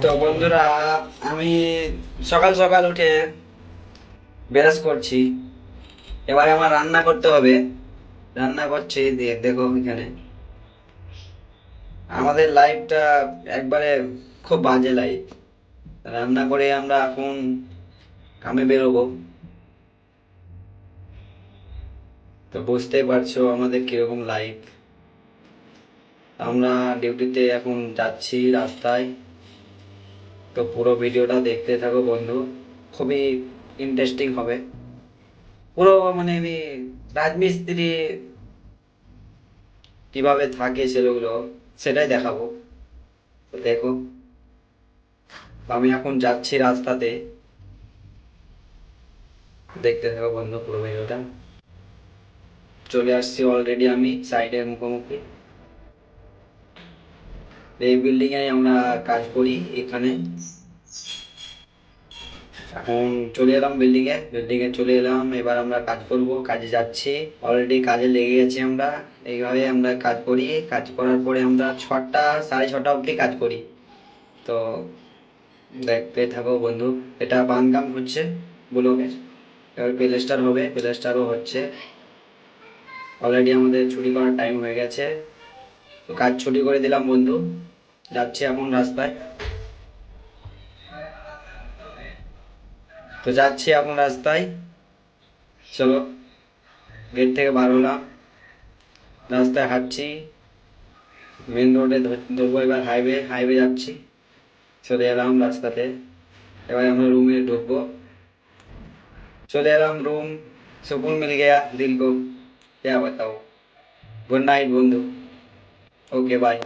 তো বন্ধুরা, আমি সকাল সকাল উঠে ব্রাশ করছি। এবারে আমার রান্না করতে হবে। রান্না করছি, দিয়ে দেখো এখানে আমাদের লাইফটা একবারে খুব বাজে লাইফ। রান্না করে আমরা এখন কামে বেরোবো। তো বুঝতেই পারছো আমাদের কিরকম লাইফ। আমরা ডিউটিতে এখন যাচ্ছি রাস্তায়। তো পুরো ভিডিওটা দেখতে থাকো বন্ধু, খুবই ইন্টারেস্টিং হবে। পুরো মানে আমি রাজমিস্ত্রি কিভাবে থাকে সেগুলো সেটাই দেখাবো। তো দেখো, আমি এখন যাচ্ছি রাস্তাতে, দেখতে থাকো বন্ধু পুরো ভিডিওটা। চলে আসছি অলরেডি আমি সাইডের মুখোমুখি। এই বিল্ডিং এ আমরা কাজ করি এখানে। এখন চলে এলাম বিল্ডিং এ চলে এলাম, এবার আমরা কাজ করব, কাজে যাচ্ছি। অলরেডি কাজে লেগে গেছি আমরা। এইভাবে আমরা কাজ করি, কাজ করার পরে আমরা 6টা 6:30 অবধি কাজ করি। তো দেখতে থাকো বন্ধু। এটা বানকাম হচ্ছে ব্লকে। এবার প্লেস্টার হবে, প্লেস্টারও হচ্ছে। অলরেডি আমাদের ছুটি করার টাইম হয়ে গেছে। তো কাজ ছুটি করে দিলাম বন্ধু, যাচ্ছি এখন রাস্তায়। তো যাচ্ছি এখন রাস্তায়, চলো। গেট থেকে বার হলাম, রাস্তায় হাঁটছি। মেন রোডে ধরবো এবার, হাইওয়ে হাইওয়ে যাচ্ছি। চলে এলাম রাস্তাতে, এবার আমরা রুমে ঢুকবো। चले एलम रूम, सुकून मिल गया दिल को, क्या बताओ। गुड नाइट बंधु, ओके बाय।